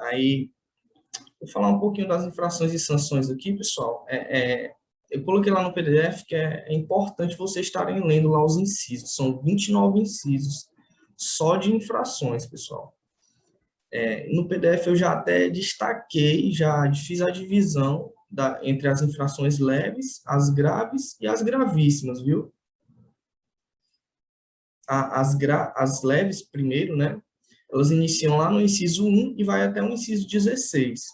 Aí, vou falar um pouquinho das infrações e sanções aqui, pessoal. Eu coloquei lá no PDF que é importante vocês estarem lendo lá os incisos. São 29 incisos só de infrações, pessoal. No PDF eu já até destaquei, já fiz a divisão entre as infrações leves, as graves e as gravíssimas, viu? As leves, primeiro, né? Elas iniciam lá no inciso 1 e vai até o inciso 16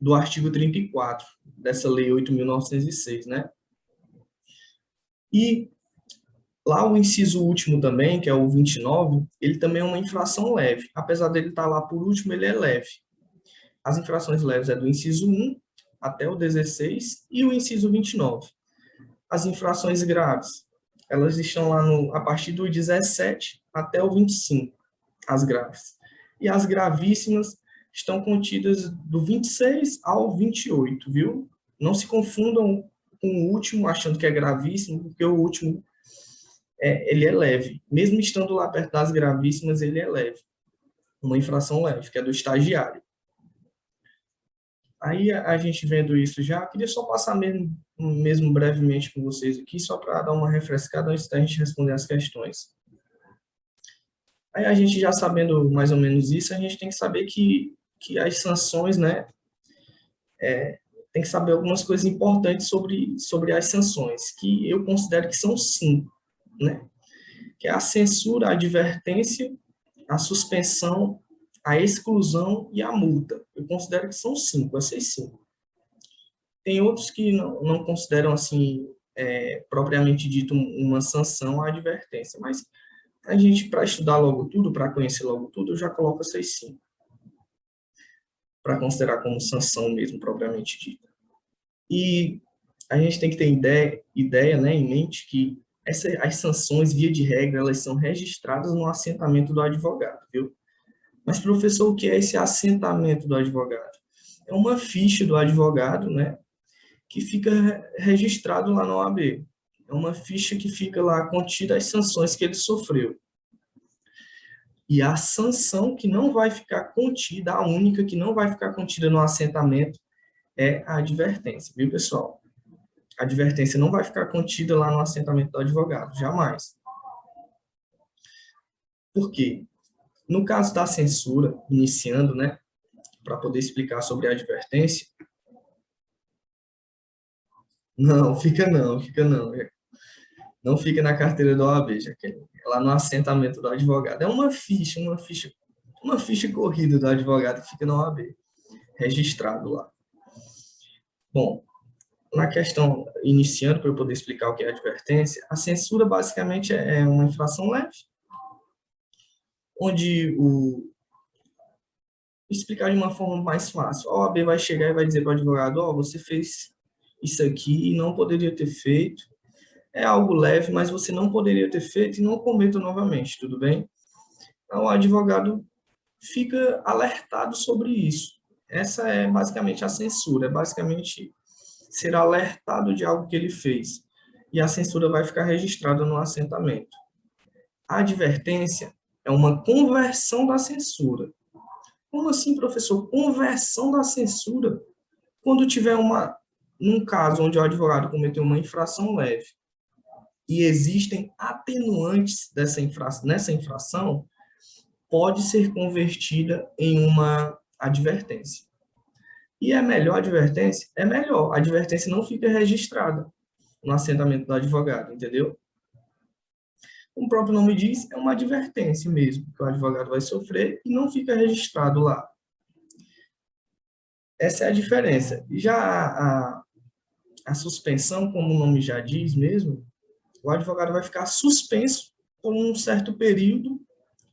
do artigo 34 dessa Lei 8.906, né? E lá o inciso último também, que é o 29, ele também é uma infração leve. Apesar dele estar lá por último, ele é leve. As infrações leves é do inciso 1 até o 16 e o inciso 29. As infrações graves, elas estão lá a partir do 17 até o 25, as graves. E as gravíssimas estão contidas do 26 ao 28, viu? Não se confundam com o último, achando que é gravíssimo, porque o último ele é leve. Mesmo estando lá perto das gravíssimas, ele é leve. Uma infração leve, que é do estagiário. Aí, a gente vendo isso já, queria só passar mesmo brevemente com vocês aqui, só para dar uma refrescada antes da gente responder as questões. Aí, a gente já sabendo mais ou menos isso, a gente tem que saber que as sanções, né, tem que saber algumas coisas importantes sobre as sanções, que eu considero que são 5, né? Que é a censura, a advertência, a suspensão, a exclusão e a multa. Eu considero que são 5, essas 5. Tem outros que não consideram, assim, propriamente dito, uma sanção, a advertência. Mas a gente, para estudar logo tudo, para conhecer logo tudo, eu já coloco essas 5. Para considerar como sanção mesmo, propriamente dita. E a gente tem que ter ideia, né, em mente que as sanções, via de regra, elas são registradas no assentamento do advogado, viu? Mas, professor, o que é esse assentamento do advogado? É uma ficha do advogado, né, que fica registrado lá na OAB. É uma ficha que fica lá contida as sanções que ele sofreu. E a sanção que não vai ficar contida, a única que não vai ficar contida no assentamento, é a advertência, viu, pessoal? A advertência não vai ficar contida lá no assentamento do advogado, jamais. Por quê? No caso da censura, iniciando, né, para poder explicar sobre a advertência, não, fica não, fica não. Não fica na carteira da OAB, Jaqueline. É lá no assentamento do advogado. É uma ficha corrida do advogado que fica na OAB, registrado lá. Bom, na questão, iniciando para eu poder explicar o que é advertência, a censura basicamente é uma infração leve, onde explicar de uma forma mais fácil. A OAB vai chegar e vai dizer para o advogado, você fez isso aqui e não poderia ter feito. É algo leve, mas você não poderia ter feito e não cometa novamente, tudo bem? Então, o advogado fica alertado sobre isso. Essa é basicamente a censura, é basicamente ser alertado de algo que ele fez. E a censura vai ficar registrada no assentamento. A advertência é uma conversão da censura. Como assim, professor? Conversão da censura? Quando tiver num caso onde o advogado cometeu uma infração leve e existem atenuantes nessa infração, pode ser convertida em uma advertência. E é melhor a advertência? É melhor. A advertência não fica registrada no assentamento do advogado, entendeu? Como o próprio nome diz, é uma advertência mesmo, que o advogado vai sofrer e não fica registrado lá. Essa é a diferença. Já a suspensão, como o nome já diz mesmo, o advogado vai ficar suspenso por um certo período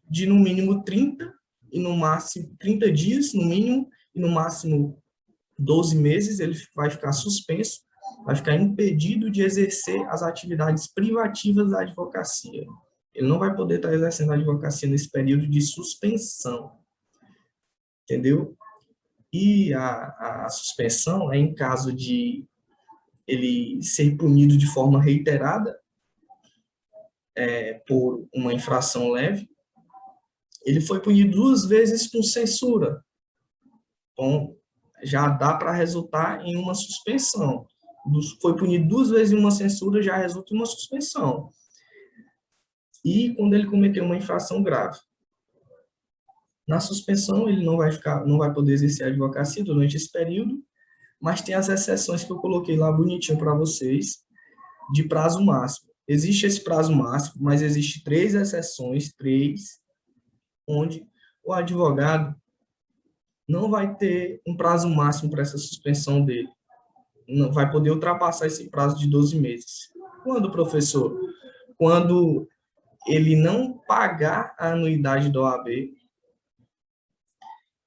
de no mínimo 30 e no máximo 30 dias, no mínimo, e no máximo 12 meses, ele vai ficar suspenso, vai ficar impedido de exercer as atividades privativas da advocacia. Ele não vai poder estar exercendo a advocacia nesse período de suspensão, entendeu? E a suspensão é em caso de ele ser punido de forma reiterada por uma infração leve. Ele foi punido 2 vezes com censura. Então, já dá para resultar em uma suspensão. Foi punido 2 vezes em uma censura, já resulta em uma suspensão. E quando ele cometeu uma infração grave. Na suspensão, ele não vai poder exercer a advocacia durante esse período, mas tem as exceções que eu coloquei lá bonitinho para vocês, de prazo máximo. Existe esse prazo máximo, mas existe 3 exceções, 3, onde o advogado não vai ter um prazo máximo para essa suspensão dele. Não vai poder ultrapassar esse prazo de 12 meses. Quando, professor? Quando ele não pagar a anuidade da OAB,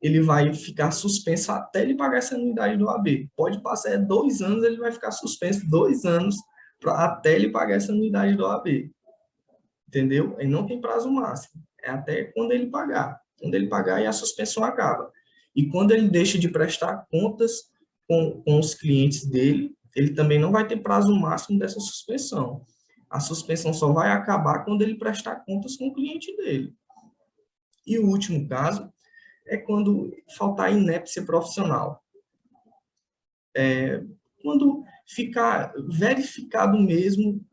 ele vai ficar suspenso até ele pagar essa anuidade do OAB. Pode passar 2 anos, ele vai ficar suspenso 2 anos até ele pagar essa anuidade do OAB. Entendeu? Aí não tem prazo máximo. É até quando ele pagar. Quando ele pagar, aí a suspensão acaba. E quando ele deixa de prestar contas com os clientes dele, ele também não vai ter prazo máximo dessa suspensão. A suspensão só vai acabar quando ele prestar contas com o cliente dele. E o último caso é quando faltar inépcia profissional. Quando ficar verificado mesmo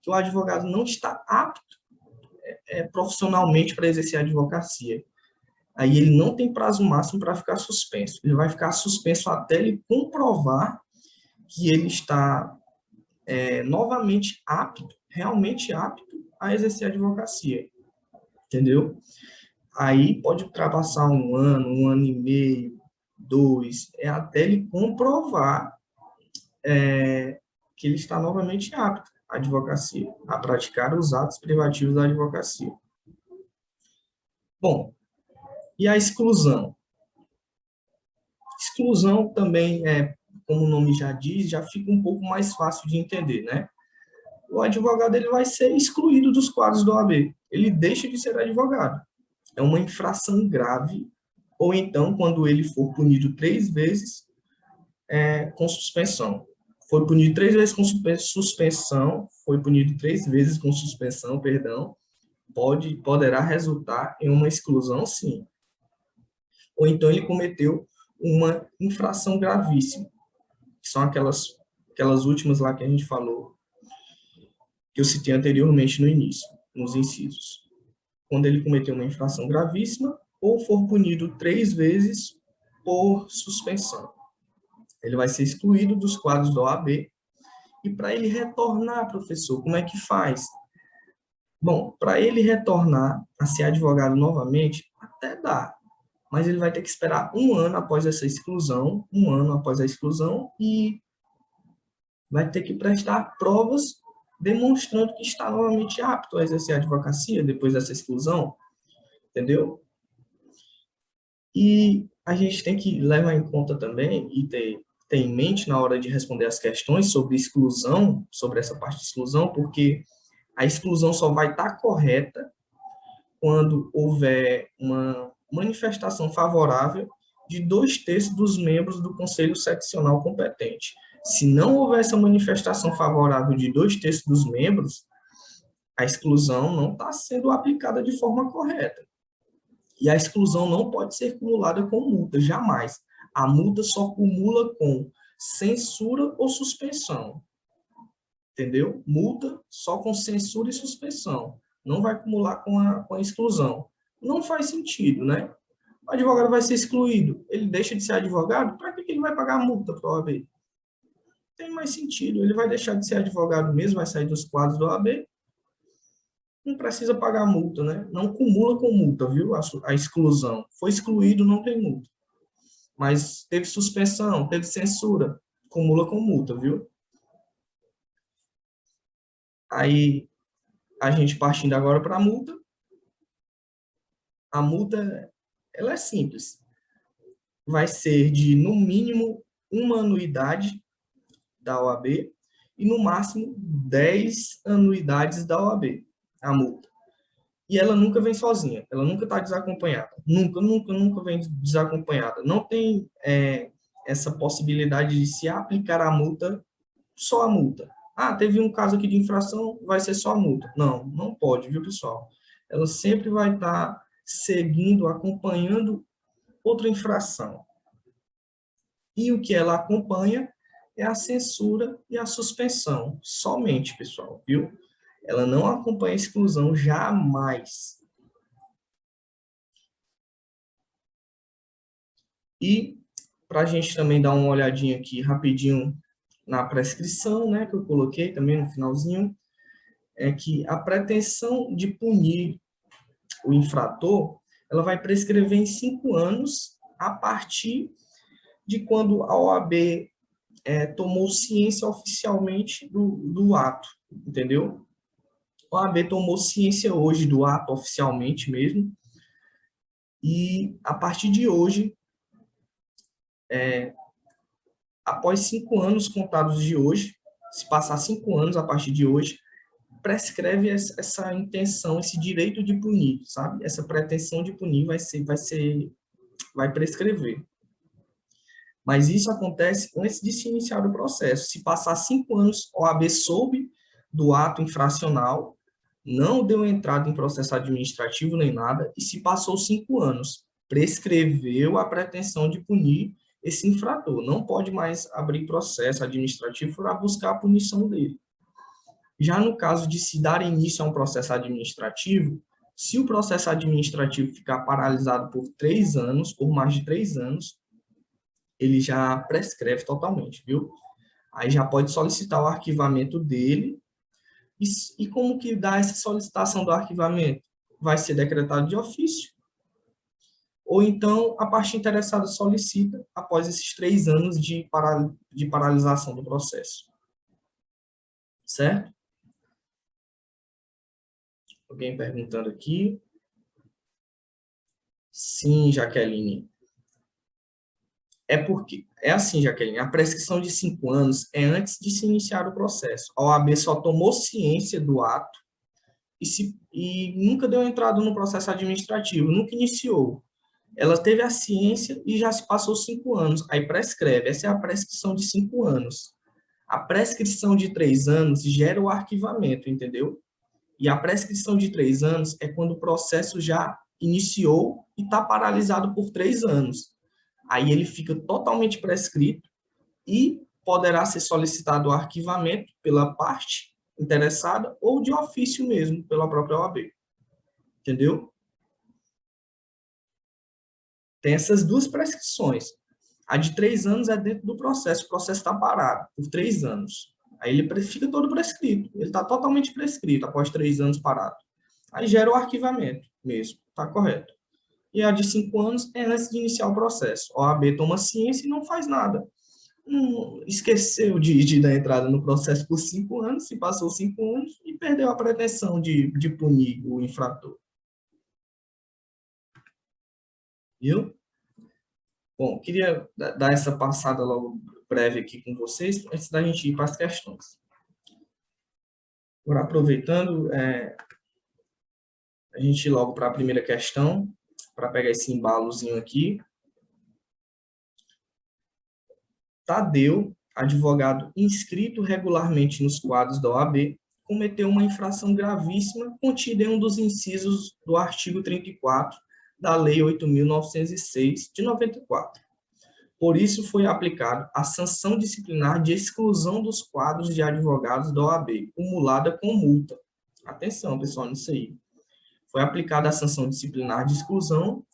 que o advogado não está apto profissionalmente para exercer a advocacia. Aí ele não tem prazo máximo para ficar suspenso. Ele vai ficar suspenso até ele comprovar que ele está novamente apto, realmente apto a exercer a advocacia. Entendeu? Aí pode ultrapassar 1 ano e meio, 2, até ele comprovar que ele está novamente apto à advocacia, a praticar os atos privativos da advocacia. Bom, e a exclusão? Exclusão também, como o nome já diz, já fica um pouco mais fácil de entender, né? O advogado ele vai ser excluído dos quadros da OAB. Ele deixa de ser advogado. É uma infração grave, ou então, quando ele for punido 3 vezes com suspensão. Foi punido 3 vezes com suspensão, foi punido 3 vezes com suspensão, perdão, poderá resultar em uma exclusão, sim. Ou então ele cometeu uma infração gravíssima, que são aquelas últimas lá que a gente falou, que eu citei anteriormente no início, nos incisos. Quando ele cometeu uma infração gravíssima ou for punido 3 vezes por suspensão. Ele vai ser excluído dos quadros da OAB. E para ele retornar, professor, como é que faz? Bom, para ele retornar a ser advogado novamente, até dá, mas ele vai ter que esperar 1 ano após essa exclusão, 1 ano após a exclusão, e vai ter que prestar provas demonstrando que está novamente apto a exercer a advocacia depois dessa exclusão, entendeu? E a gente tem que levar em conta também e ter em mente na hora de responder as questões sobre exclusão, sobre essa parte de exclusão, porque a exclusão só vai estar correta quando houver uma manifestação favorável de 2/3 dos membros do Conselho Seccional competente. Se não houver essa manifestação favorável de 2/3 dos membros, a exclusão não está sendo aplicada de forma correta. E a exclusão não pode ser cumulada com multa, jamais. A multa só cumula com censura ou suspensão. Entendeu? Multa só com censura e suspensão. Não vai acumular com a exclusão. Não faz sentido, né? O advogado vai ser excluído. Ele deixa de ser advogado? Para que ele vai pagar a multa para a OAB? Tem mais sentido. Ele vai deixar de ser advogado mesmo, vai sair dos quadros da OAB. Não precisa pagar multa, né? Não cumula com multa, viu? A exclusão. Foi excluído, não tem multa. Mas teve suspensão, teve censura, cumula com multa, viu? Aí, a gente partindo agora para a multa. A multa, ela é simples. Vai ser de, no mínimo, 1 anuidade da OAB e, no máximo, 10 anuidades da OAB, a multa. E ela nunca vem sozinha, ela nunca está desacompanhada. Nunca, nunca, nunca vem desacompanhada. Não tem essa possibilidade de se aplicar a multa, só a multa. Ah, teve um caso aqui de infração, vai ser só a multa. Não, não pode, viu, pessoal? Ela sempre vai estar seguindo, acompanhando outra infração. E o que ela acompanha é a censura e a suspensão, somente, pessoal, viu? Ela não acompanha a exclusão jamais. E, para a gente também dar uma olhadinha aqui rapidinho na prescrição, né, que eu coloquei também no finalzinho, é que a pretensão de punir o infrator, ela vai prescrever em 5 anos a partir de quando a OAB tomou ciência oficialmente do ato, entendeu? A OAB tomou ciência hoje do ato oficialmente mesmo, e a partir de hoje, após 5 anos contados de hoje, se passar 5 anos a partir de hoje, prescreve essa intenção, esse direito de punir, sabe? Essa pretensão de punir vai prescrever. Mas isso acontece antes de se iniciar o processo. Se passar 5 anos, a OAB soube do ato infracional, não deu entrada em processo administrativo nem nada, e se passou 5 anos, prescreveu a pretensão de punir esse infrator. Não pode mais abrir processo administrativo para buscar a punição dele. Já no caso de se dar início a um processo administrativo, se o processo administrativo ficar paralisado por 3 anos, por mais de 3 anos, ele já prescreve totalmente, viu? Aí já pode solicitar o arquivamento dele. E como que dá essa solicitação do arquivamento? Vai ser decretado de ofício. Ou então, a parte interessada solicita após esses 3 anos de paralisação do processo. Certo? Alguém perguntando aqui? Sim, Jaqueline. É assim, Jaqueline, a prescrição de 5 anos é antes de se iniciar o processo. A OAB só tomou ciência do ato e nunca deu entrada no processo administrativo, nunca iniciou. Ela teve a ciência e já se passou 5 anos, aí prescreve. Essa é a prescrição de 5 anos. A prescrição de 3 anos gera o arquivamento, entendeu? E a prescrição de 3 anos é quando o processo já iniciou e está paralisado por 3 anos. Aí ele fica totalmente prescrito e poderá ser solicitado o arquivamento pela parte interessada ou de ofício mesmo, pela própria OAB. Entendeu? Tem essas duas prescrições. A de 3 anos é dentro do processo, o processo está parado por 3 anos. Aí ele fica todo prescrito, ele está totalmente prescrito após 3 anos parado. Aí gera o arquivamento mesmo, está correto. E a de 5 anos é antes de iniciar o processo. A OAB toma ciência e não faz nada. Esqueceu de dar entrada no processo por 5 anos, se passou 5 anos e perdeu a pretensão de punir o infrator. Viu? Bom, queria dar essa passada logo breve aqui com vocês, antes da gente ir para as questões. Agora, aproveitando, a gente ir logo para a primeira questão, para pegar esse embalozinho aqui. Tadeu, advogado inscrito regularmente nos quadros da OAB, cometeu uma infração gravíssima contida em um dos incisos do artigo 34 da Lei 8.906, de 94. Por isso, foi aplicado a sanção disciplinar de exclusão dos quadros de advogados da OAB, cumulada com multa. Atenção, pessoal, nisso aí. Foi aplicada a sanção disciplinar de exclusão,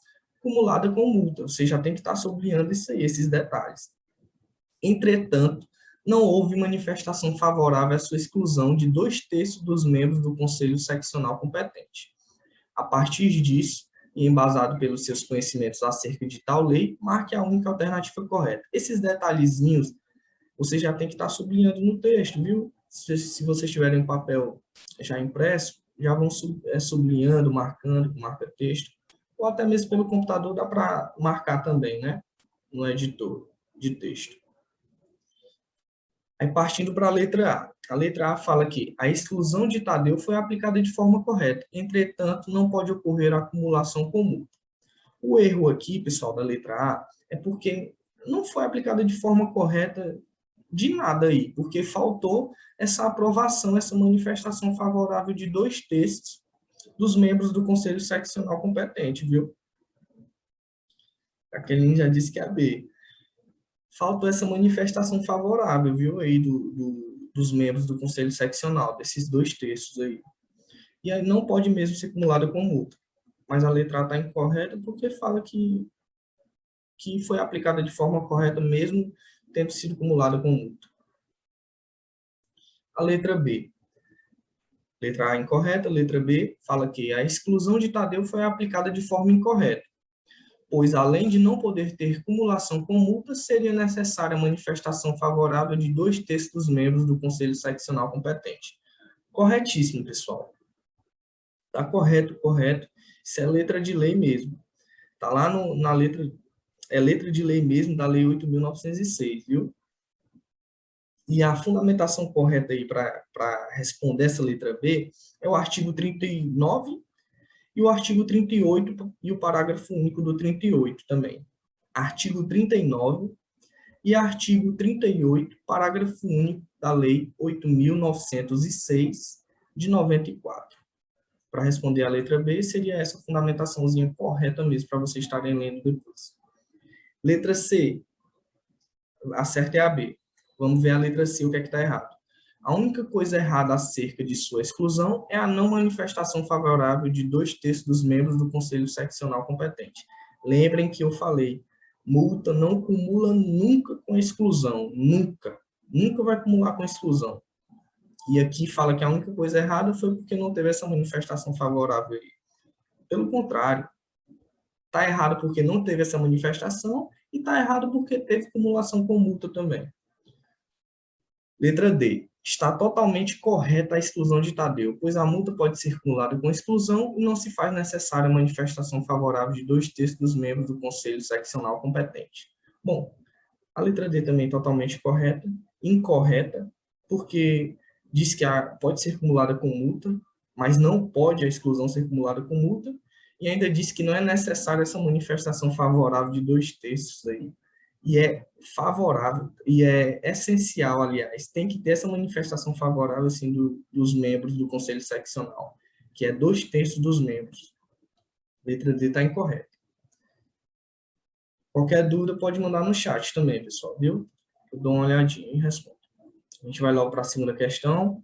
cumulada com multa. Você já tem que estar sublinhando isso aí, esses detalhes. Entretanto, não houve manifestação favorável à sua exclusão de 2/3 dos membros do Conselho Seccional competente. A partir disso, e embasado pelos seus conhecimentos acerca de tal lei, marque a única alternativa correta. Esses detalhezinhos, você já tem que estar sublinhando no texto, viu? Se vocês tiverem um papel já impresso, já vão sublinhando, marcando com marca-texto, ou até mesmo pelo computador dá para marcar também, né? No editor de texto. Aí, partindo para a letra A. A letra A fala que a exclusão de Tadeu foi aplicada de forma correta, entretanto, não pode ocorrer acumulação com multa. O erro aqui, pessoal, da letra A, é porque não foi aplicada de forma correta de nada aí, porque faltou essa aprovação, essa manifestação favorável de 2/3 dos membros do Conselho Seccional competente, viu? Aquele já disse que é a B. faltou essa manifestação favorável, viu, aí dos membros do Conselho Seccional, desses 2 terços aí. E aí não pode mesmo ser acumulada com multa. Mas a letra A está incorreta porque fala que foi aplicada de forma correta mesmo tendo sido acumulada com multa. A letra B. Letra A incorreta, letra B fala que a exclusão de Tadeu foi aplicada de forma incorreta, pois além de não poder ter cumulação com multa, seria necessária a manifestação favorável de 2 terços dos membros do Conselho Seccional competente. Corretíssimo, pessoal. Está correto, correto. Isso é letra de lei mesmo. Está lá na letra, é letra de lei mesmo da Lei 8.906, viu? E a fundamentação correta aí para responder essa letra B é o artigo 39 e o artigo 38 e o parágrafo único do 38 também. Artigo 39 e artigo 38, parágrafo único da Lei 8.906 de 94. Para responder a letra B, seria essa fundamentaçãozinha correta mesmo, para vocês estarem lendo depois. Letra C, a certa é a B. Vamos ver a letra C, o que é que está errado. A única coisa errada acerca de sua exclusão é a não manifestação favorável de 2 terços dos membros do Conselho Seccional competente. Lembrem que eu falei, multa não cumula nunca com exclusão, nunca. Nunca vai acumular com exclusão. E aqui fala que a única coisa errada foi porque não teve essa manifestação favorável aí. Pelo contrário, está errado porque não teve essa manifestação e está errado porque teve acumulação com multa também. Letra D. Está totalmente correta a exclusão de Tadeu, pois a multa pode ser acumulada com exclusão e não se faz necessária a manifestação favorável de 2 terços dos membros do Conselho Seccional competente. Bom, a letra D também totalmente correta, incorreta, porque diz que pode ser acumulada com multa, mas não pode a exclusão ser acumulada com multa, e ainda diz que não é necessária essa manifestação favorável de 2 terços aí. E é favorável, e é essencial, aliás, tem que ter essa manifestação favorável assim, dos membros do Conselho Seccional, que é 2 terços dos membros. Letra D está incorreta. Qualquer dúvida pode mandar no chat também, pessoal, viu? Eu dou uma olhadinha e respondo. A gente vai logo para a segunda questão,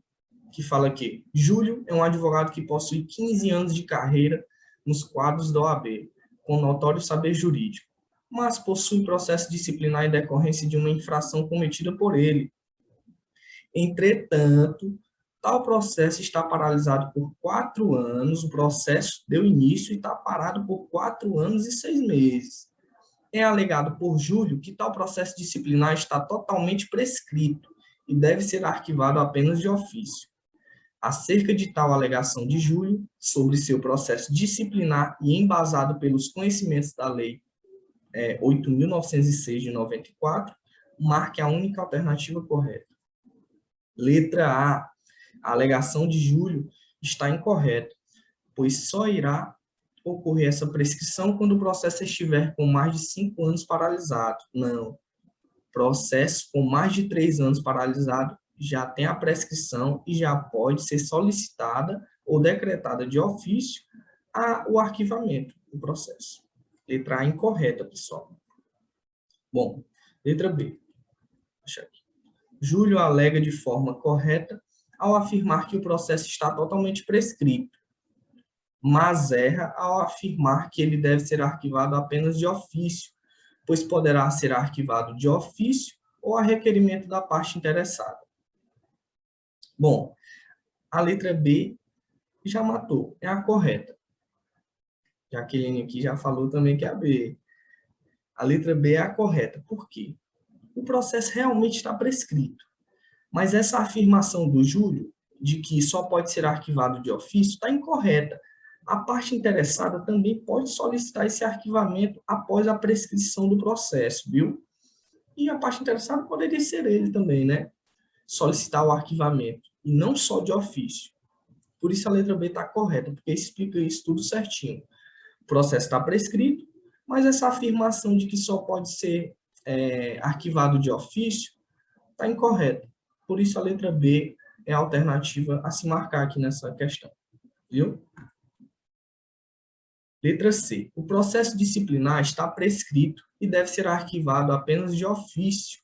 que fala que Júlio é um advogado que possui 15 anos de carreira nos quadros da OAB, com notório saber jurídico, mas possui processo disciplinar em decorrência de uma infração cometida por ele. Entretanto, tal processo está paralisado por 4 anos, o processo deu início e está parado por 4 anos e 6 meses. É alegado por Júlio que tal processo disciplinar está totalmente prescrito e deve ser arquivado apenas de ofício. Acerca de tal alegação de Júlio, sobre seu processo disciplinar e embasado pelos conhecimentos da Lei 8.906 de 94, marque a única alternativa correta. Letra A. A alegação de Júlio está incorreta, pois só irá ocorrer essa prescrição quando o processo estiver com mais de 5 anos paralisado. Não. Processo com mais de 3 anos paralisado já tem a prescrição e já pode ser solicitada ou decretada de ofício o arquivamento do processo. Letra A incorreta, pessoal. Bom, letra B. Deixa aqui. Júlio alega de forma correta ao afirmar que o processo está totalmente prescrito, mas erra ao afirmar que ele deve ser arquivado apenas de ofício, pois poderá ser arquivado de ofício ou a requerimento da parte interessada. Bom, a letra B já matou, é a correta. Jaqueline aqui já falou também que é a B. A letra B é a correta. Por quê? O processo realmente está prescrito, mas essa afirmação do Júlio, de que só pode ser arquivado de ofício, está incorreta. A parte interessada também pode solicitar esse arquivamento após a prescrição do processo, viu? E a parte interessada poderia ser ele também, né? Solicitar o arquivamento, e não só de ofício. Por isso a letra B está correta, porque explica isso tudo certinho. O processo está prescrito, mas essa afirmação de que só pode ser arquivado de ofício está incorreta. Por isso a letra B é a alternativa a se marcar aqui nessa questão. Viu? Letra C. O processo disciplinar está prescrito e deve ser arquivado apenas de ofício,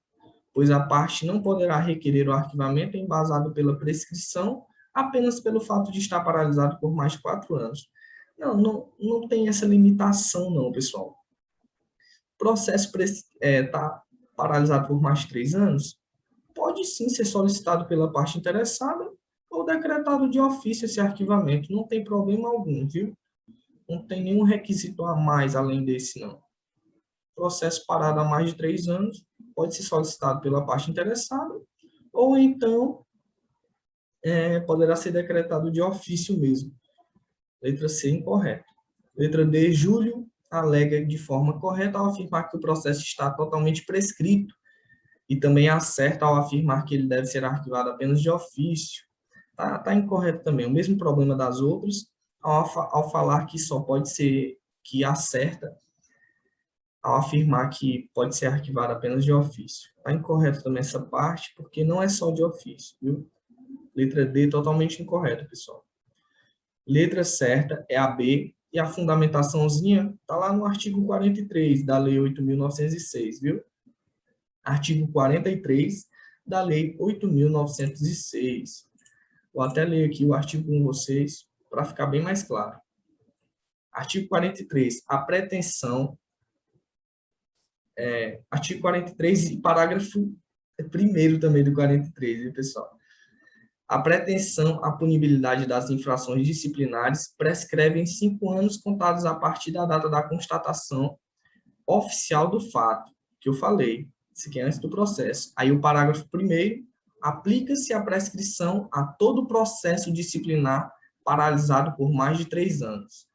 pois a parte não poderá requerer o arquivamento embasado pela prescrição apenas pelo fato de estar paralisado por mais de 4 anos. Não tem essa limitação não, pessoal. O processo está paralisado por mais de 3 anos, pode sim ser solicitado pela parte interessada ou decretado de ofício esse arquivamento. Não tem problema algum, viu? Não tem nenhum requisito a mais além desse, não. Processo parado há mais de 3 anos pode ser solicitado pela parte interessada ou então poderá ser decretado de ofício mesmo. Letra C, incorreto. Letra D, Júlio alega de forma correta ao afirmar que o processo está totalmente prescrito e também acerta ao afirmar que ele deve ser arquivado apenas de ofício. Tá incorreto também. O mesmo problema das outras, ao falar que só pode ser, que acerta, ao afirmar que pode ser arquivado apenas de ofício. Está incorreto também essa parte, porque não é só de ofício, viu? Letra D, totalmente incorreta, pessoal. Letra certa é a B, e a fundamentaçãozinha está lá no artigo 43 da Lei 8.906, viu? Artigo 43 da Lei 8.906. Vou até ler aqui o artigo com vocês, para ficar bem mais claro. Artigo 43. A pretensão... artigo 43 e parágrafo 1º também do 43, viu, pessoal? A pretensão à punibilidade das infrações disciplinares prescreve em 5 anos contados a partir da data da constatação oficial do fato, que eu falei, isso aqui é antes do processo. Aí o parágrafo 1º, aplica-se a prescrição a todo processo disciplinar paralisado por mais de 3 anos.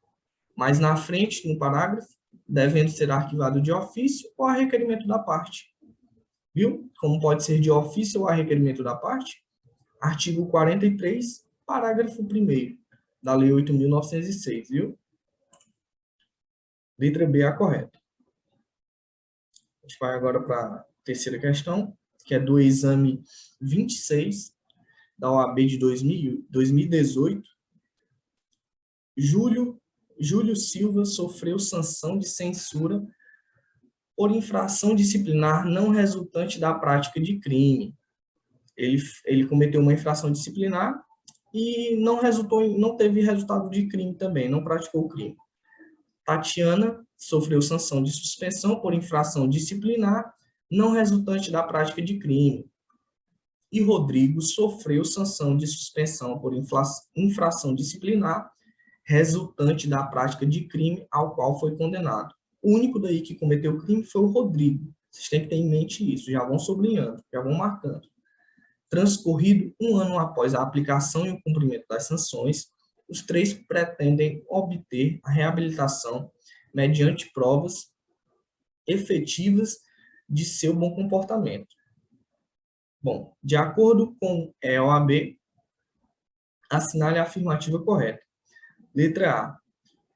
Mas na frente, no parágrafo, devendo ser arquivado de ofício ou a requerimento da parte. Viu? Como pode ser de ofício ou a requerimento da parte? Artigo 43, parágrafo 1º da Lei 8.906, viu? Letra B é a correta. A gente vai agora para a terceira questão, que é do exame 26 da OAB de 2018. Júlio Silva sofreu sanção de censura por infração disciplinar não resultante da prática de crime. Ele cometeu uma infração disciplinar e não teve resultado de crime também, não praticou o crime. Tatiana sofreu sanção de suspensão por infração disciplinar não resultante da prática de crime. E Rodrigo sofreu sanção de suspensão por infração disciplinar resultante da prática de crime ao qual foi condenado. O único daí que cometeu o crime foi o Rodrigo. Vocês têm que ter em mente isso, já vão sublinhando, já vão marcando. Transcorrido 1 ano após a aplicação e o cumprimento das sanções, os 3 pretendem obter a reabilitação mediante provas efetivas de seu bom comportamento. Bom, de acordo com a OAB, assinale a afirmativa correta. Letra A.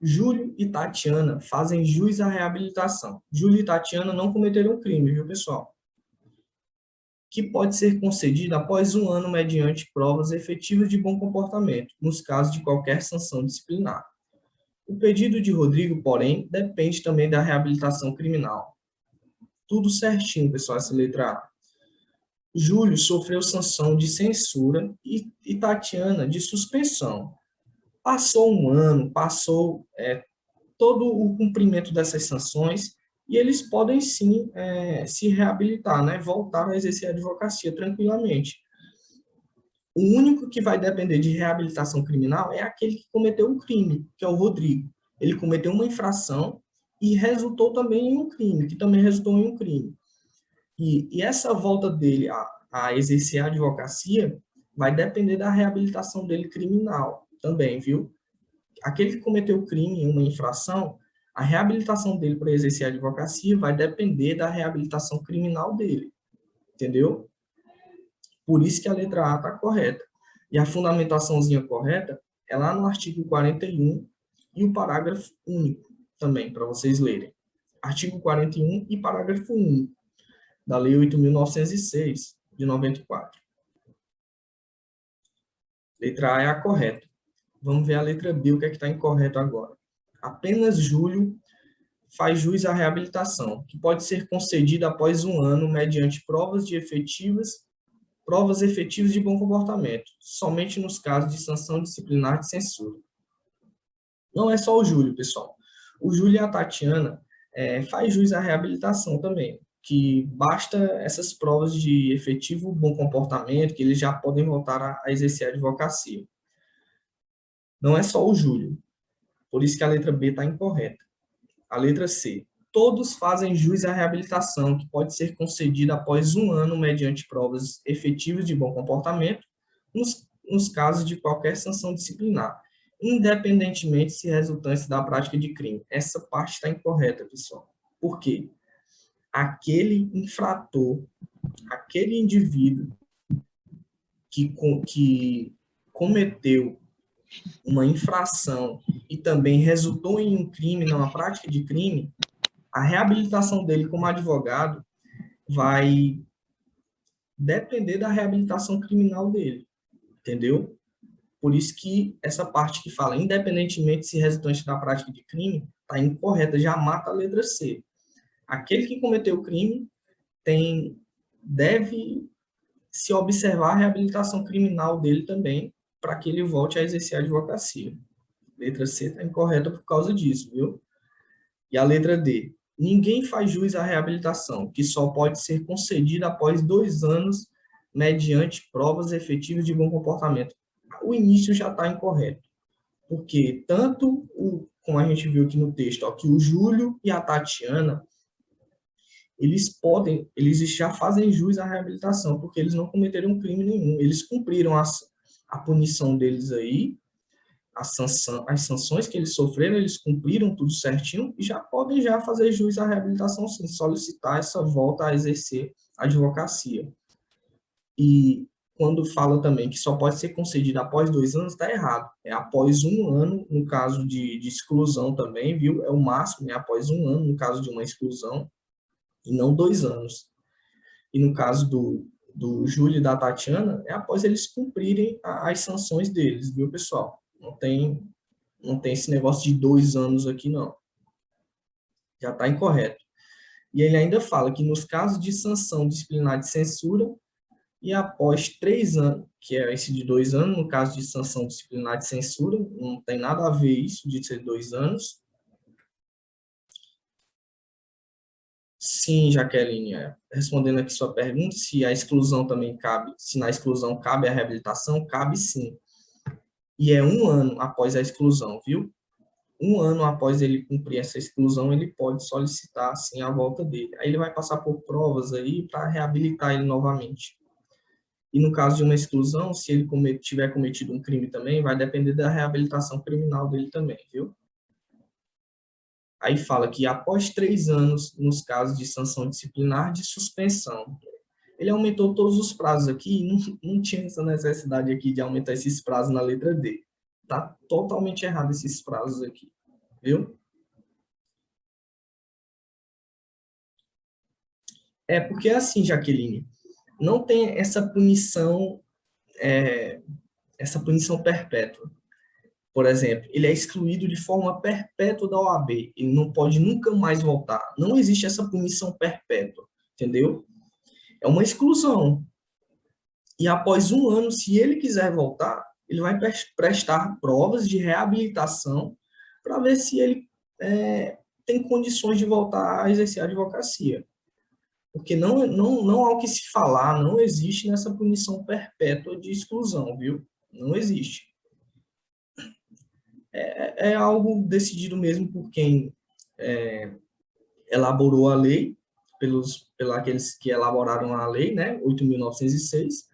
Júlio e Tatiana fazem jus à reabilitação. Júlio e Tatiana não cometeram crime, viu, pessoal? Que pode ser concedida após 1 ano mediante provas efetivas de bom comportamento, nos casos de qualquer sanção disciplinar. O pedido de Rodrigo, porém, depende também da reabilitação criminal. Tudo certinho, pessoal, essa letra A. Júlio sofreu sanção de censura e Tatiana de suspensão. Passou 1 ano, passou todo o cumprimento dessas sanções e eles podem sim se reabilitar, né? Voltar a exercer a advocacia tranquilamente. O único que vai depender de reabilitação criminal é aquele que cometeu um crime, que é o Rodrigo. Ele cometeu uma infração e resultou também em um crime, que também resultou em um crime. E essa volta dele a exercer a advocacia vai depender da reabilitação dele criminal também, viu? Aquele que cometeu o crime, uma infração, a reabilitação dele para exercer a advocacia vai depender da reabilitação criminal dele, entendeu? Por isso que a letra A está correta. E a fundamentaçãozinha correta é lá no artigo 41 e o parágrafo único também, para vocês lerem. Artigo 41 e parágrafo único da Lei 8.906, de 94. Letra A é a correta. Vamos ver a letra B, o que é que está incorreto agora. Apenas julho faz jus à reabilitação, que pode ser concedida após um ano mediante provas efetivas de bom comportamento, somente nos casos de sanção disciplinar de censura. Não é só o Júlio, pessoal. O Júlio e a Tatiana faz jus à reabilitação também, que basta essas provas de efetivo bom comportamento, que eles já podem voltar a exercer a advocacia. Não é só o Júlio, por isso que a letra B está incorreta. A letra C. Todos fazem jus à reabilitação, que pode ser concedida após um ano mediante provas efetivas de bom comportamento, nos casos de qualquer sanção disciplinar, independentemente se resultantes da prática de crime. Essa parte está incorreta, pessoal. Por quê? Aquele infrator, aquele indivíduo que cometeu uma infração e também resultou em um crime, numa prática de crime, a reabilitação dele como advogado vai depender da reabilitação criminal dele, entendeu? Por isso que essa parte que fala, independentemente se resultante da prática de crime, está incorreta, já mata a letra C. Aquele que cometeu o crime deve se observar a reabilitação criminal dele também, para que ele volte a exercer a advocacia. Letra C está incorreta por causa disso, viu? E a letra D. Ninguém faz jus à reabilitação, que só pode ser concedida após 2 anos mediante provas efetivas de bom comportamento. O início já está incorreto, porque como a gente viu aqui no texto, ó, que o Júlio e a Tatiana, eles já fazem jus à reabilitação, porque eles não cometeram crime nenhum, eles cumpriram a punição deles aí, as sanções que eles sofreram, eles cumpriram tudo certinho e já podem já fazer jus à reabilitação, sim, solicitar essa volta a exercer a advocacia. E quando fala também que só pode ser concedida após 2 anos, está errado. É após um ano, no caso de exclusão também, viu? É o máximo, é após um ano, no caso de uma exclusão, e não 2 anos. E no caso do Júlio e da Tatiana, é após eles cumprirem as sanções deles, viu, pessoal? Não tem esse negócio de 2 anos aqui, não. Já está incorreto. E ele ainda fala que nos casos de sanção disciplinar de censura, e após 3 anos, que é esse de 2 anos, no caso de sanção disciplinar de censura, não tem nada a ver isso de ser 2 anos. Sim, Jaqueline, respondendo aqui sua pergunta, se a exclusão também cabe, se na exclusão cabe a reabilitação, cabe sim. E é um ano após a exclusão, viu? Um ano após ele cumprir essa exclusão, ele pode solicitar, assim, a volta dele. Aí ele vai passar por provas aí para reabilitar ele novamente. E no caso de uma exclusão, se ele tiver cometido um crime também, vai depender da reabilitação criminal dele também, viu? Aí fala que após 3 anos, nos casos de sanção disciplinar de suspensão. Ele aumentou todos os prazos aqui e não tinha essa necessidade aqui de aumentar esses prazos na letra D. Tá totalmente errado esses prazos aqui, viu? É porque assim, Jaqueline, não tem essa punição perpétua. Por exemplo, ele é excluído de forma perpétua da OAB, ele não pode nunca mais voltar. Não existe essa punição perpétua, entendeu? É uma exclusão. E após um ano, se ele quiser voltar, ele vai prestar provas de reabilitação para ver se ele tem condições de voltar a exercer a advocacia. Porque não há o que se falar, não existe nessa punição perpétua de exclusão, viu? Não existe. É algo decidido mesmo por quem elaborou a lei, pelos aqueles que elaboraram a lei, né, 8.906,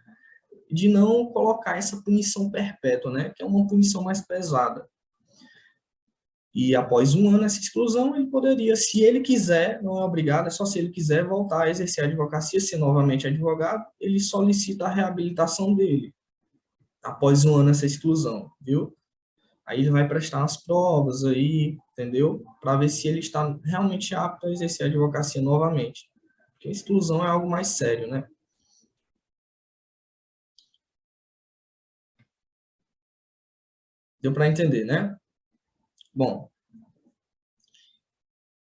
de não colocar essa punição perpétua, né, que é uma punição mais pesada. E após um ano essa exclusão, ele poderia, se ele quiser, não é obrigado, é só se ele quiser voltar a exercer a advocacia, ser novamente advogado, ele solicita a reabilitação dele, após um ano essa exclusão, viu? Aí ele vai prestar umas provas aí, entendeu? Para ver se ele está realmente apto a exercer a advocacia novamente. Porque a exclusão é algo mais sério, né? Deu para entender, né? Bom,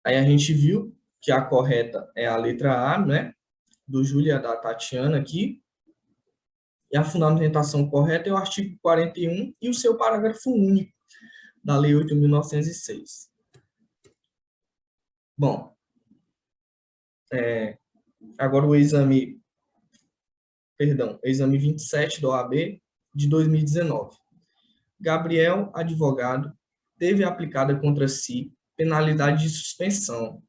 Aí a gente viu que a correta é a letra A, né? Do Júlia, da Tatiana aqui. E a fundamentação correta é o artigo 41 e o seu parágrafo único da Lei 8.906. Bom, agora o exame 27 da OAB de 2019. Gabriel, advogado, teve aplicada contra si penalidade de suspensão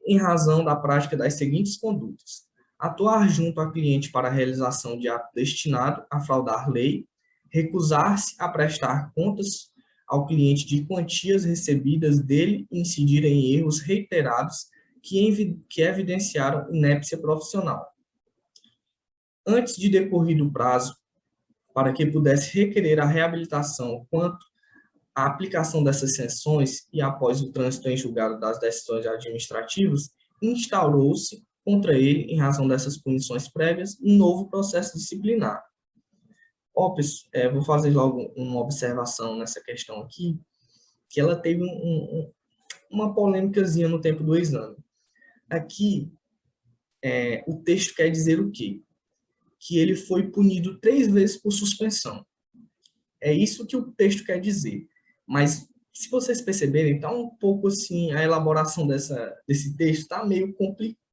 em razão da prática das seguintes condutas: atuar junto a cliente para a realização de ato destinado a fraudar lei, recusar-se a prestar contas ao cliente de quantias recebidas dele e incidir em erros reiterados que evidenciaram inépcia profissional. Antes de decorrido o prazo para que pudesse requerer a reabilitação quanto à aplicação dessas sanções e após o trânsito em julgado das decisões administrativas, instaurou-se contra ele, em razão dessas punições prévias, um novo processo disciplinar. Vou fazer logo uma observação nessa questão aqui, que ela teve uma polêmicazinha no tempo do exame. Aqui, o texto quer dizer o quê? Que ele foi punido 3 vezes por suspensão. É isso que o texto quer dizer. Mas, se vocês perceberem, está um pouco assim, a elaboração desse texto está meio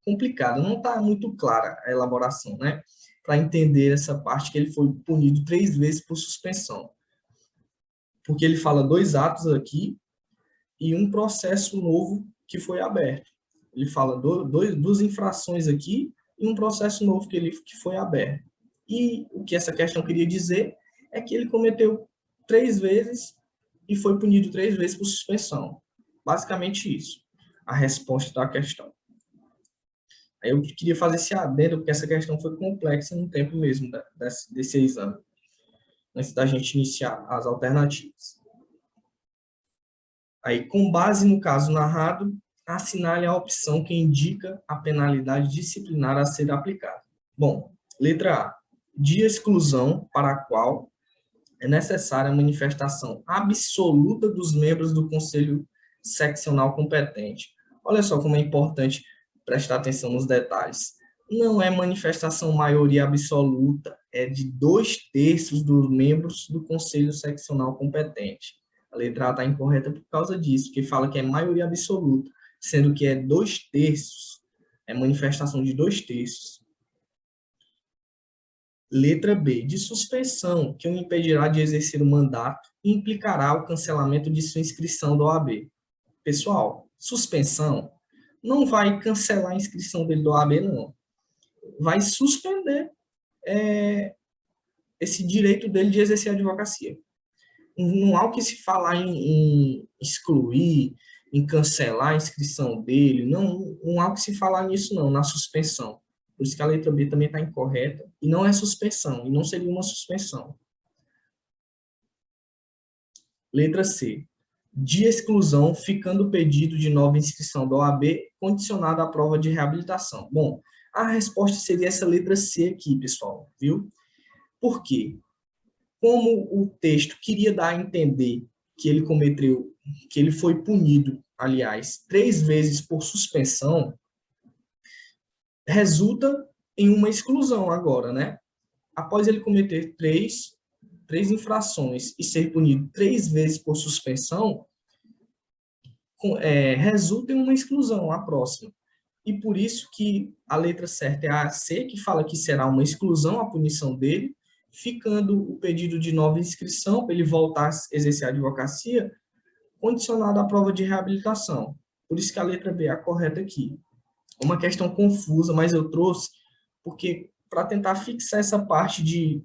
complicada, não está muito clara a elaboração, né? Para entender essa parte que ele foi punido 3 vezes por suspensão. Porque ele fala 2 atos aqui e um processo novo que foi aberto. Ele fala 2 infrações aqui e um processo novo que foi aberto. E o que essa questão queria dizer é que ele cometeu 3 vezes e foi punido 3 vezes por suspensão. Basicamente isso, a resposta da questão. Aí eu queria fazer esse adendo, porque essa questão foi complexa no tempo mesmo desse exame, antes da gente iniciar as alternativas. Aí, com base no caso narrado, assinale a opção que indica a penalidade disciplinar a ser aplicada. Bom, letra A. De exclusão para a qual é necessária a manifestação absoluta dos membros do Conselho Seccional competente. Olha só como é importante prestar atenção nos detalhes. Não é manifestação maioria absoluta, é de 2/3 dos membros do Conselho Seccional competente. A letra A está incorreta por causa disso, que fala que é maioria absoluta, sendo que é 2/3, é manifestação de 2/3. Letra B, de suspensão, que o impedirá de exercer o mandato e implicará o cancelamento de sua inscrição da OAB. Pessoal, suspensão não vai cancelar a inscrição dele da OAB, não. Vai suspender esse direito dele de exercer a advocacia. Não há o que se falar em excluir, em cancelar a inscrição dele, não há o que se falar nisso, não, na suspensão. Por isso que a letra B também está incorreta, e não é suspensão, e não seria uma suspensão. Letra C. De exclusão, ficando o pedido de nova inscrição da OAB condicionado à prova de reabilitação. Bom, a resposta seria essa letra C aqui, pessoal, viu? Por quê? Como o texto queria dar a entender que ele foi punido, aliás, 3 vezes por suspensão, resulta em uma exclusão agora, né? Após ele cometer três infrações e ser punido 3 vezes por suspensão, resulta em uma exclusão, a próxima. E por isso que a letra certa é a C, que fala que será uma exclusão a punição dele, ficando o pedido de nova inscrição para ele voltar a exercer a advocacia, condicionado à prova de reabilitação. Por isso que a letra B é a correta aqui. Uma questão confusa, mas eu trouxe porque para tentar fixar essa parte de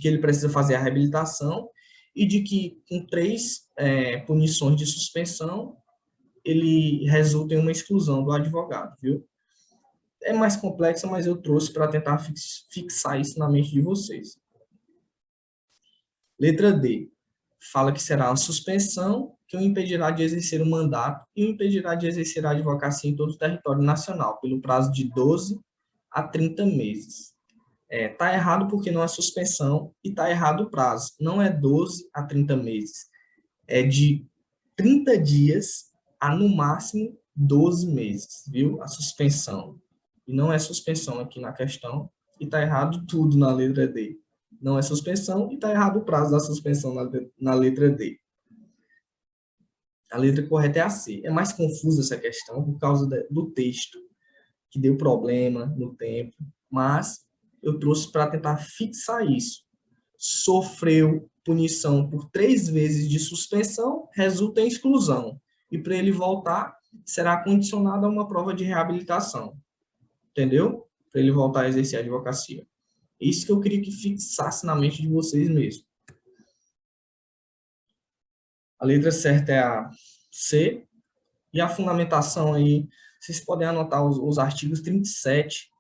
que ele precisa fazer a reabilitação e de que com 3 punições de suspensão, ele resulta em uma exclusão do advogado, viu? É mais complexa, mas eu trouxe para tentar fixar isso na mente de vocês. Letra D. Fala que será uma suspensão que o impedirá de exercer o mandato e o impedirá de exercer a advocacia em todo o território nacional, pelo prazo de 12 a 30 meses. Está errado porque não é suspensão e está errado o prazo. Não é 12 a 30 meses. É de 30 dias a, no máximo, 12 meses, viu? A suspensão. E não é suspensão aqui na questão, e está errado tudo na letra D. Não é suspensão e está errado o prazo da suspensão na letra D. A letra correta é a C. É mais confusa essa questão por causa do texto, que deu problema no tempo, mas eu trouxe para tentar fixar isso. Sofreu punição por 3 vezes de suspensão, resulta em exclusão. E para ele voltar, será condicionado a uma prova de reabilitação. Entendeu? Para ele voltar a exercer a advocacia. Isso que eu queria que fixasse na mente de vocês mesmo. A letra certa é a C. E a fundamentação aí, vocês podem anotar os artigos 37,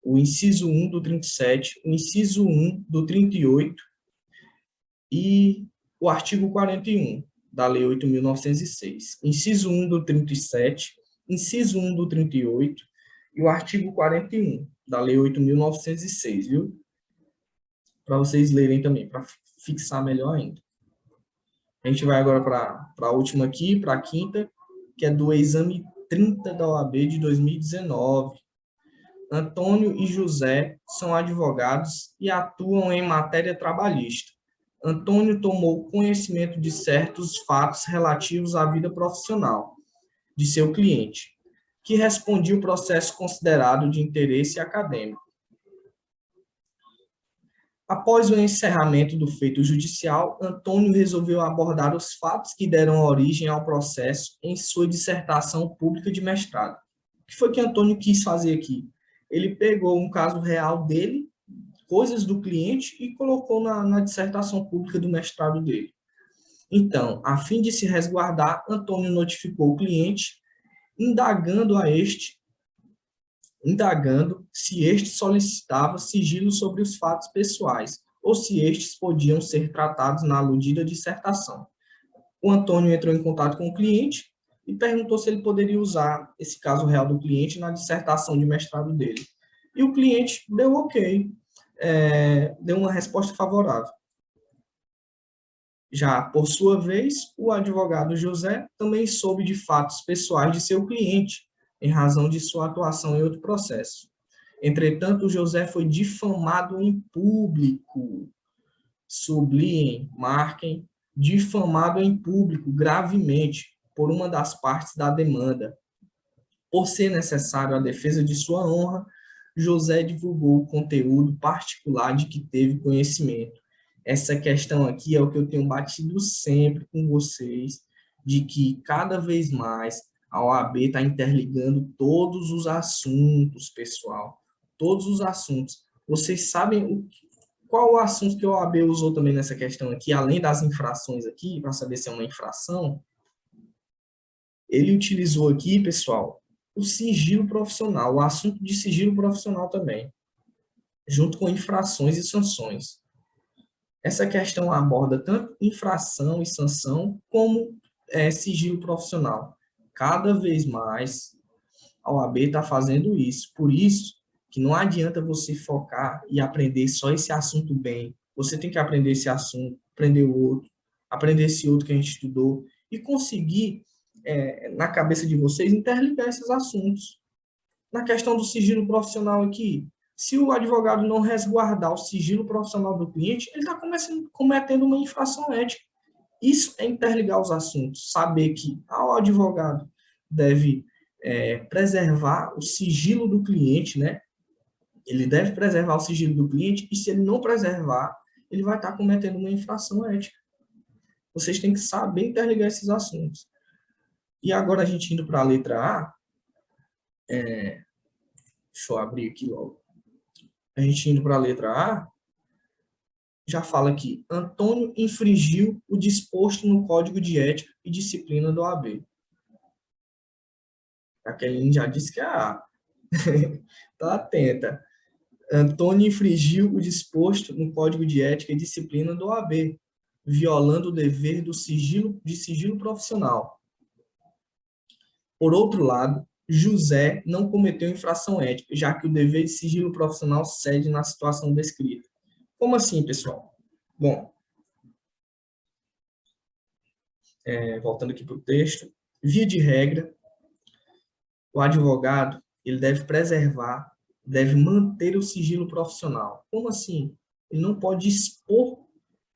o inciso 1 do 37, o inciso 1 do 38 e o artigo 41 da Lei 8.906. Inciso 1 do 37, inciso 1 do 38 e o artigo 41 da Lei 8.906, viu? Para vocês lerem também, para fixar melhor ainda. A gente vai agora para a última aqui, para a quinta, que é do exame 30 da OAB de 2019. Antônio e José são advogados e atuam em matéria trabalhista. Antônio tomou conhecimento de certos fatos relativos à vida profissional de seu cliente, que respondia o processo considerado de interesse acadêmico. Após o encerramento do feito judicial, Antônio resolveu abordar os fatos que deram origem ao processo em sua dissertação pública de mestrado. O que foi que Antônio quis fazer aqui? Ele pegou um caso real dele, coisas do cliente, e colocou na dissertação pública do mestrado dele. Então, a fim de se resguardar, Antônio notificou o cliente, indagando se este solicitava sigilo sobre os fatos pessoais, ou se estes podiam ser tratados na aludida dissertação. O Antônio entrou em contato com o cliente e perguntou se ele poderia usar esse caso real do cliente na dissertação de mestrado dele. E o cliente deu ok, deu uma resposta favorável. Já, por sua vez, o advogado José também soube de fatos pessoais de seu cliente, em razão de sua atuação em outro processo. Entretanto, José foi difamado em público. Sublinhem, marquem, difamado em público gravemente por uma das partes da demanda. Por ser necessário a defesa de sua honra, José divulgou o conteúdo particular de que teve conhecimento. Essa questão aqui é o que eu tenho batido sempre com vocês, de que cada vez mais a OAB está interligando todos os assuntos, pessoal. Todos os assuntos. Vocês sabem qual o assunto que a OAB usou também nessa questão aqui, além das infrações aqui, para saber se é uma infração? Ele utilizou aqui, pessoal, o sigilo profissional, o assunto de sigilo profissional também, junto com infrações e sanções. Essa questão aborda tanto infração e sanção, como sigilo profissional. Cada vez mais a OAB está fazendo isso. Por isso que não adianta você focar e aprender só esse assunto bem. Você tem que aprender esse assunto, aprender o outro, aprender esse outro que a gente estudou e conseguir, na cabeça de vocês, interligar esses assuntos. Na questão do sigilo profissional aqui, se o advogado não resguardar o sigilo profissional do cliente, ele está cometendo uma infração ética. Isso é interligar os assuntos, saber que o advogado deve preservar o sigilo do cliente, né? Ele deve preservar o sigilo do cliente, e se ele não preservar, ele vai estar cometendo uma infração ética. Vocês têm que saber interligar esses assuntos. E agora a gente indo para a letra A, deixa eu abrir aqui logo. A gente indo para a letra A, já fala aqui, Antônio infringiu o disposto no Código de Ética e Disciplina do OAB. A Kelly já disse que é A. Tá atenta. Antônio infringiu o disposto no Código de Ética e Disciplina do OAB, violando o dever de sigilo profissional. Por outro lado, José não cometeu infração ética, já que o dever de sigilo profissional cede na situação descrita. Como assim, pessoal? Bom, voltando aqui para o texto, Via de regra, o advogado ele deve preservar, deve manter o sigilo profissional. Como assim? Ele não pode expor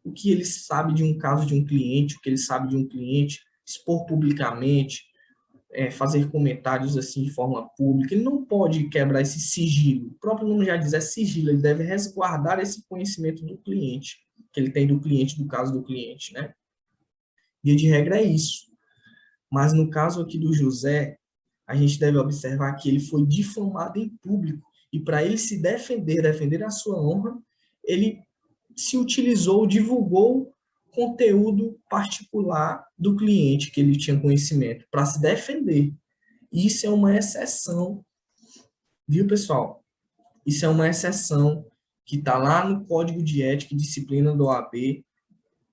o que ele sabe de um caso de um cliente, o que ele sabe de um cliente, expor publicamente, fazer comentários assim de forma pública. Ele não pode quebrar esse sigilo. O próprio nome já diz, é sigilo. Ele deve resguardar esse conhecimento do cliente, que ele tem do cliente, do caso do cliente, né? Via de regra é isso. Mas no caso aqui do José, a gente deve observar que ele foi difamado em público e para ele se defender, defender a sua honra, ele se utilizou, divulgou conteúdo particular do cliente que ele tinha conhecimento para se defender. Isso é uma exceção, viu, pessoal? Isso é uma exceção que está lá no Código de Ética e Disciplina do OAB,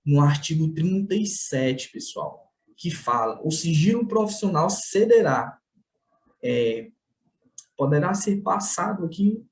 no artigo 37, pessoal, que fala: o sigilo profissional cederá, poderá ser passado aqui,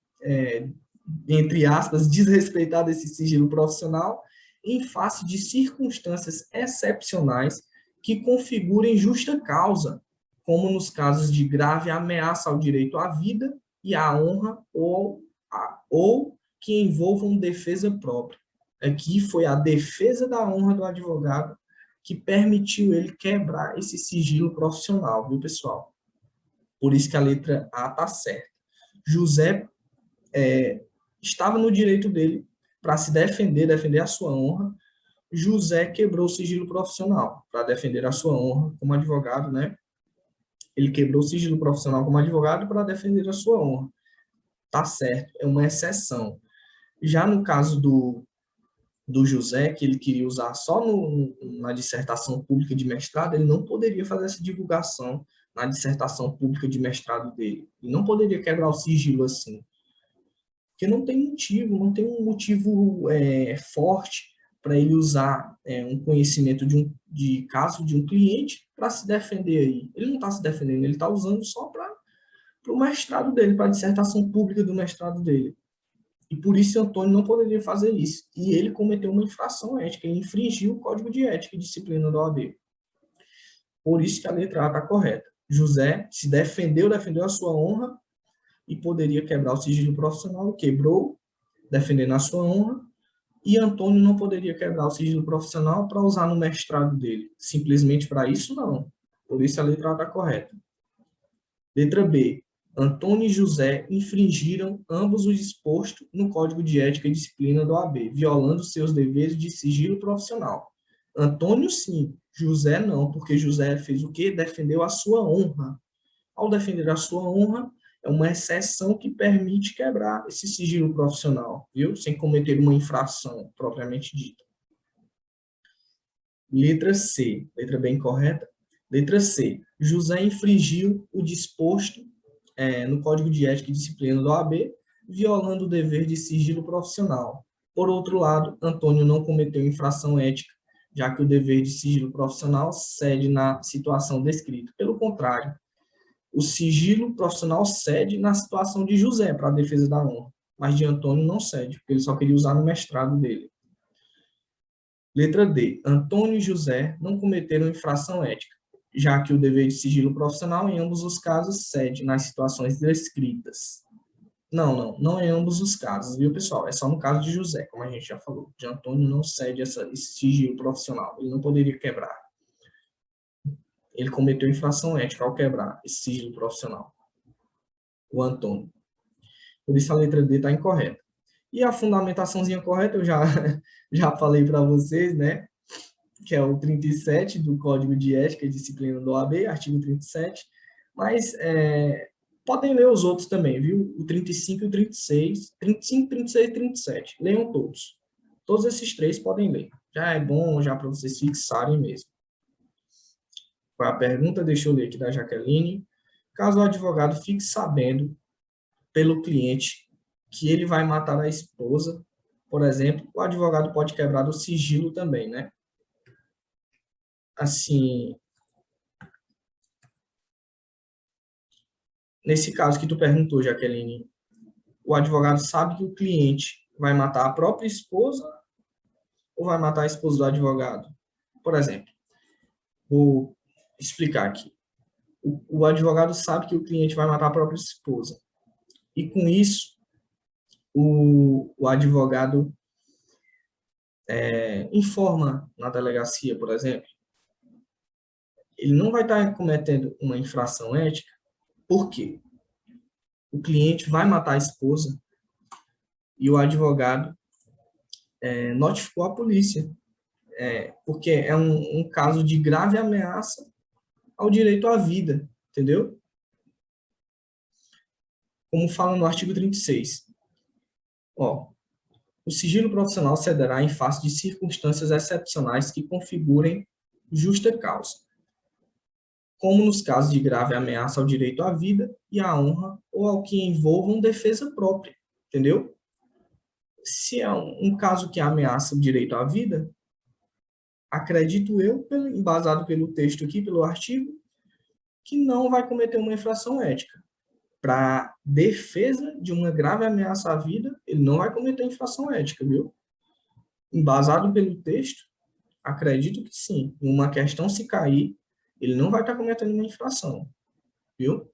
entre aspas, desrespeitado esse sigilo profissional em face de circunstâncias excepcionais que configurem justa causa, como nos casos de grave ameaça ao direito à vida e à honra ou que envolvam defesa própria. Aqui foi a defesa da honra do advogado que permitiu ele quebrar esse sigilo profissional, viu, pessoal? Por isso que a letra A está certa. José estava no direito dele para se defender, defender a sua honra. José quebrou o sigilo profissional para defender a sua honra como advogado, né? Ele quebrou o sigilo profissional como advogado para defender a sua honra. Tá certo, é uma exceção. Já no caso do José, que ele queria usar só na dissertação pública de mestrado, ele não poderia fazer essa divulgação na dissertação pública de mestrado dele. Ele não poderia quebrar o sigilo assim. Porque não tem motivo, não tem um motivo forte para ele usar um conhecimento de caso de um cliente para se defender aí. Ele não está se defendendo, ele está usando só para o mestrado dele, para a dissertação pública do mestrado dele. E por isso Antônio não poderia fazer isso. E ele cometeu uma infração ética, ele infringiu o Código de Ética e Disciplina da OAB. Por isso que a letra A está correta. José se defendeu a sua honra e poderia quebrar o sigilo profissional, quebrou, defendendo a sua honra, e Antônio não poderia quebrar o sigilo profissional para usar no mestrado dele. Simplesmente para isso, não. Por isso a letra A está correta. Letra B. Antônio e José infringiram ambos o disposto no Código de Ética e Disciplina do OAB, violando seus deveres de sigilo profissional. Antônio, sim. José, não, porque José fez o quê? Defendeu a sua honra. Ao defender a sua honra, é uma exceção que permite quebrar esse sigilo profissional, viu? Sem cometer uma infração propriamente dita. Letra C. Letra B incorreta. Letra C. José infringiu o disposto no Código de Ética e Disciplina do OAB, violando o dever de sigilo profissional. Por outro lado, Antônio não cometeu infração ética, já que o dever de sigilo profissional cede na situação descrita. Pelo contrário, o sigilo profissional cede na situação de José para a defesa da honra, mas de Antônio não cede, porque ele só queria usar no mestrado dele. Letra D. Antônio e José não cometeram infração ética, já que o dever de sigilo profissional, em ambos os casos, cede nas situações descritas. Não em ambos os casos, viu, pessoal? É só no caso de José, como a gente já falou. De Antônio não cede esse sigilo profissional, ele não poderia quebrar. Ele cometeu infração ética ao quebrar esse sigilo profissional. O Antônio. Por isso a letra D está incorreta. E a fundamentaçãozinha correta eu já falei para vocês, né? Que é o 37 do Código de Ética e Disciplina do OAB, artigo 37. Mas podem ler os outros também, viu? O 35 e o 36. 35, 36 e 37. Leiam todos. Todos esses três podem ler. Já é bom já para vocês fixarem mesmo. Qual é a pergunta? Deixa eu ler aqui da Jaqueline. Caso o advogado fique sabendo pelo cliente que ele vai matar a esposa, por exemplo, o advogado pode quebrar o sigilo também, né? Assim, nesse caso que tu perguntou, Jaqueline, o advogado sabe que o cliente vai matar a própria esposa ou vai matar a esposa do advogado? Por exemplo, explicar aqui. O advogado sabe que o cliente vai matar a própria esposa. E com isso, o advogado informa na delegacia, por exemplo, ele não vai estar cometendo uma infração ética, porque o cliente vai matar a esposa e o advogado notificou a polícia, porque é um caso de grave ameaça ao direito à vida, entendeu? Como fala no artigo 36. Ó, o sigilo profissional cederá em face de circunstâncias excepcionais que configurem justa causa, como nos casos de grave ameaça ao direito à vida e à honra ou ao que envolvam defesa própria, entendeu? Se é um caso que ameaça o direito à vida, acredito eu, embasado pelo texto aqui, pelo artigo, que não vai cometer uma infração ética. Para defesa de uma grave ameaça à vida, ele não vai cometer infração ética, viu? Embasado pelo texto, acredito que sim. Uma questão se cair, ele não vai estar cometendo uma infração, viu?